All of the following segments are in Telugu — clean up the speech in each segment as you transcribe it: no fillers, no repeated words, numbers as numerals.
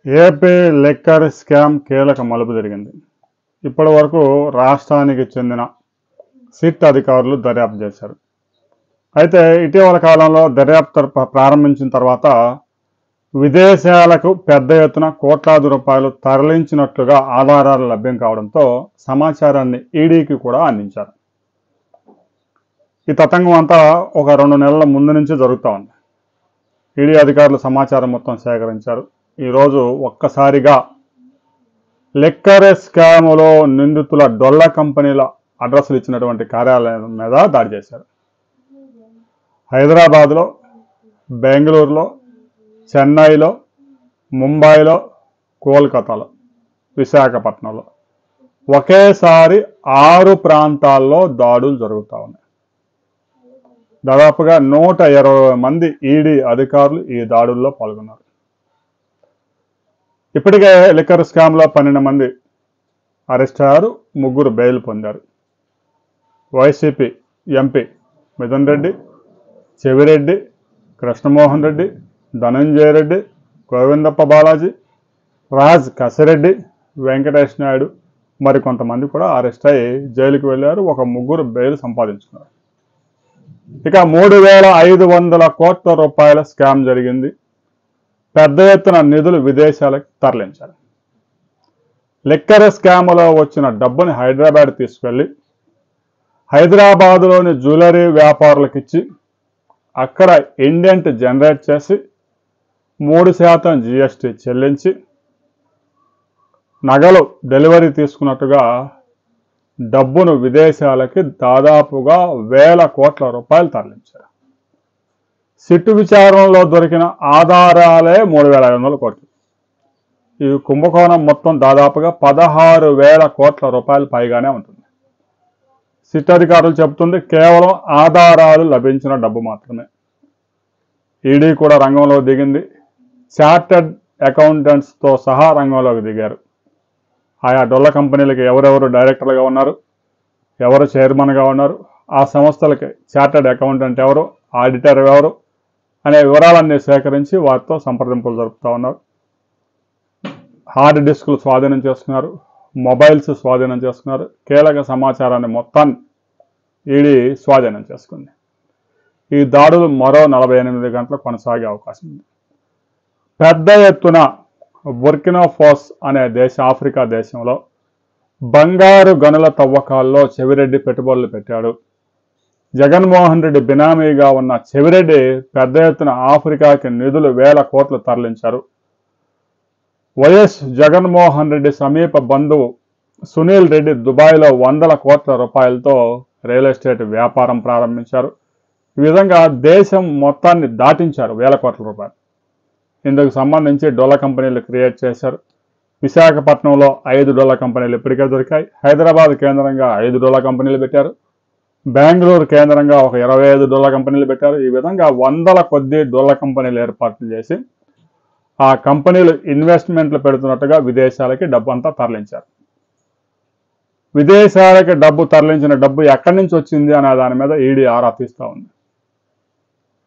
ఏపీ లిక్కర్ స్కామ్ కీలక మలుపు జరిగింది. ఇప్పటి వరకు రాష్ట్రానికి చెందిన సిట్ అధికారులు దర్యాప్తు చేశారు. అయితే ఇటీవల కాలంలో దర్యాప్తు ప్రారంభించిన తర్వాత విదేశాలకు పెద్ద ఎత్తున కోట్లాది రూపాయలు తరలించినట్లుగా ఆధారాలు లభ్యం కావడంతో సమాచారాన్ని ఈడీకి కూడా అందించారు. ఈ తతంగం అంతా ఒక 2 నెలల ముందు నుంచి జరుగుతూ ఉంది. ఈడీ అధికారులు సమాచారం మొత్తం సేకరించారు. ఈరోజు ఒక్కసారిగా లిక్కర్ స్కామ్లో నిందితుల డొల్ల కంపెనీల అడ్రస్లు ఇచ్చినటువంటి కార్యాలయం మీద దాడి చేశారు. హైదరాబాద్లో, బెంగళూరులో, చెన్నైలో, ముంబైలో, కోల్కతాలో, విశాఖపట్నంలో ఒకేసారి 6 ప్రాంతాల్లో దాడులు జరుగుతూ ఉన్నాయి. దాదాపుగా 120 మంది ఈడీ అధికారులు ఈ దాడుల్లో పాల్గొన్నారు. ఇప్పటికే లిక్కర్ స్కామ్లో 12 మంది అరెస్ట్ అయ్యారు, 3 బెయిల్ పొందారు. వైసీపీ ఎంపీ మిథున్ రెడ్డి, చెవిరెడ్డి, కృష్ణమోహన్ రెడ్డి, ధనంజయ రెడ్డి, గోవిందప్ప బాలాజీ, రాజ్ కసిరెడ్డి, వెంకటేష్ నాయుడు మరికొంతమంది కూడా అరెస్ట్ అయ్యి జైలుకి వెళ్ళారు. 3 బెయిల్ సంపాదించుకున్నారు. ఇక 3,500 కోట్ల రూపాయల స్కామ్ జరిగింది. పెద్ద ఎత్తున నిధులు విదేశాలకు తరలించారు. లిక్కర్ స్కామ్లో వచ్చిన డబ్బుని హైదరాబాద్ తీసుకెళ్ళి హైదరాబాదులోని జ్యువెలరీ వ్యాపారులకు ఇచ్చి అక్కడ ఇండెంట్ జనరేట్ చేసి 3% జిఎస్టీ చెల్లించి నగలు డెలివరీ తీసుకున్నట్టుగా డబ్బును విదేశాలకి దాదాపుగా 1,000 కోట్ల రూపాయలు తరలించారు. సిట్టు విచారణలో దొరికిన ఆధారాలే 3,500 కోట్లు. ఈ కుంభకోణం మొత్తం దాదాపుగా 16,000 కోట్ల రూపాయలు పైగానే ఉంటుంది. సిట్ అధికారులు చెబుతుంది కేవలం ఆధారాలు లభించిన డబ్బు మాత్రమే. ఈడీ కూడా రంగంలో దిగింది. చార్టర్డ్ అకౌంటెంట్స్తో సహా రంగంలోకి దిగారు. ఆయా డొల్ల కంపెనీలకి ఎవరెవరు డైరెక్టర్లుగా ఉన్నారు, ఎవరు చైర్మన్గా ఉన్నారు, ఆ సంస్థలకి చార్టర్డ్ అకౌంటెంట్ ఎవరు, ఆడిటర్ ఎవరు అనే వివరాలన్నీ సేకరించి వారితో సంప్రదింపులు జరుపుతూ ఉన్నారు. హార్డ్ డిస్కులు స్వాధీనం చేసుకున్నారు, మొబైల్స్ స్వాధీనం చేసుకున్నారు. కీలక సమాచారాన్ని మొత్తాన్ని ఈడీ స్వాధీనం చేసుకుంది. ఈ దాడులు మరో 48 గంటలు కొనసాగే అవకాశం ఉంది. పెద్ద ఎత్తున బుర్కినా ఫాసో అనే ఆఫ్రికా దేశంలో బంగారు గనుల తవ్వకాల్లో చెవిరెడ్డి పెట్టుబడులు పెట్టాడు. జగన్మోహన్ రెడ్డి బినామీగా ఉన్న చెవిరెడ్డి పెద్ద ఎత్తున ఆఫ్రికాకి నిధులు 1,000 కోట్లు తరలించారు. వైఎస్ జగన్మోహన్ రెడ్డి సమీప బంధువు సునీల్ రెడ్డి దుబాయ్లో 100 కోట్ల రూపాయలతో రియల్ ఎస్టేట్ వ్యాపారం ప్రారంభించారు. ఈ విధంగా దేశం మొత్తాన్ని దాటించారు 1,000 కోట్ల రూపాయలు. ఇందుకు సంబంధించి డొల్ల కంపెనీలు క్రియేట్ చేశారు. విశాఖపట్నంలో 5 డొల్ల కంపెనీలు ఇప్పటికే దొరికాయి. హైదరాబాద్ కేంద్రంగా 5 డొల్ల కంపెనీలు పెట్టారు. బెంగళూరు కేంద్రంగా ఒక 25 డొల్ల కంపెనీలు పెట్టారు. ఈ విధంగా 100ల కొద్దీ డొల్ల కంపెనీలు ఏర్పాట్లు చేసి ఆ కంపెనీలు ఇన్వెస్ట్మెంట్లు పెడుతున్నట్టుగా విదేశాలకి డబ్బు అంతా తరలించారు. విదేశాలకి డబ్బు తరలించిన డబ్బు ఎక్కడి నుంచి వచ్చింది అనే దాని మీద ఈడీ ఆరా తీస్తూ ఉంది.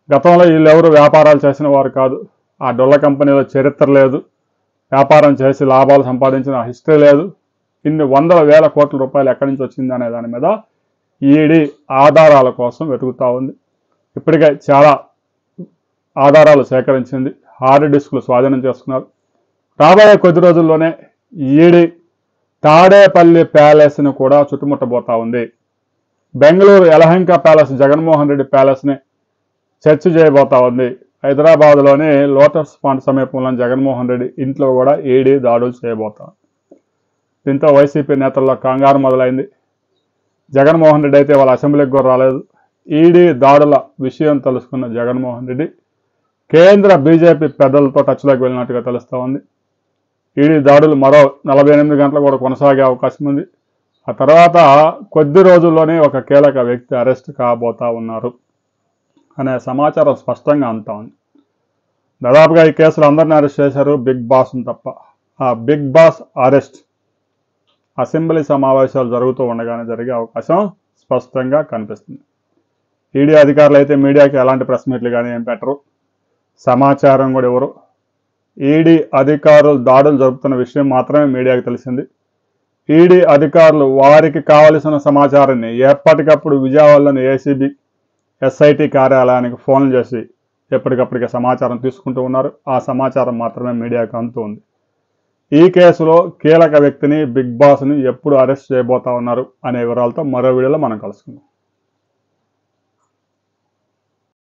గతంలో వీళ్ళెవరు వ్యాపారాలు చేసిన వారు కాదు. ఆ డొల్ల కంపెనీలో చరిత్ర లేదు, వ్యాపారం చేసి లాభాలు సంపాదించిన హిస్టరీ లేదు. ఇన్ని 100,000 కోట్ల రూపాయలు ఎక్కడి నుంచి వచ్చింది అనే దాని మీద ఈడీ ఆధారాల కోసం వెతుకుతూ ఉంది. ఇప్పటికే చాలా ఆధారాలు సేకరించింది. హార్డ్ డిస్కులు స్వాధీనం చేసుకున్నారు. రాబోయే కొద్ది రోజుల్లోనే ఈడీ తాడేపల్లి ప్యాలెస్ను కూడా చుట్టుముట్టబోతా ఉంది. బెంగళూరు యలహంక ప్యాలెస్, జగన్మోహన్ రెడ్డి ప్యాలెస్ని సెర్చ్ చేయబోతా ఉంది. హైదరాబాద్లోని లోటస్ పాండ్ సమీపంలో జగన్మోహన్ రెడ్డి ఇంట్లో కూడా ఈడీ దాడులు చేయబోతాం. దీంతో వైసీపీ నేతల్లో కంగారు మొదలైంది. జగన్మోహన్ రెడ్డి అయితే వాళ్ళ అసెంబ్లీకి కూడా రాలేదు. ఈడీ దాడుల విషయం తెలుసుకున్న జగన్మోహన్ రెడ్డి కేంద్ర బీజేపీ పెద్దలతో టచ్లోకి వెళ్ళినట్టుగా తెలుస్తూ ఉంది. ఈడీ దాడులు మరో 48 గంటలు కూడా కొనసాగే అవకాశం ఉంది. ఆ తర్వాత కొద్ది రోజుల్లోనే ఒక కీలక వ్యక్తి అరెస్ట్ కాబోతా ఉన్నారు అనే సమాచారం స్పష్టంగా అందుతా ఉంది. దాదాపుగా ఈ కేసులో అందరినీ అరెస్ట్ చేశారు, బిగ్ బాస్ని తప్ప. ఆ బిగ్ బాస్ అరెస్ట్ అసెంబ్లీ సమావేశాలు జరుగుతూ ఉండగానే జరిగే అవకాశం స్పష్టంగా కనిపిస్తుంది. ఈడీ అధికారులు అయితే మీడియాకి ఎలాంటి ప్రెస్ మీట్లు కానీ ఏం పెట్టరు, సమాచారం కూడా ఇవ్వరు. ఈడీ అధికారులు దాడులు జరుపుతున్న విషయం మాత్రమే మీడియాకు తెలిసింది. ఈడీ అధికారులు వారికి కావలసిన సమాచారాన్ని ఎప్పటికప్పుడు విజయవాడలోని ఏసీబీ ఎస్ఐటి కార్యాలయానికి ఫోన్లు చేసి ఎప్పటికప్పటికే సమాచారం తీసుకుంటూ ఉన్నారు. ఆ సమాచారం మాత్రమే మీడియాకు అందుతుంది. ఈ కేసులో కీలక వ్యక్తిని బిగ్ బాస్ని ఎప్పుడు అరెస్ట్ చేయబోతా ఉన్నారు అనే వివరాలతో మరో వీడియోలో మనం కలుసుకుందాం.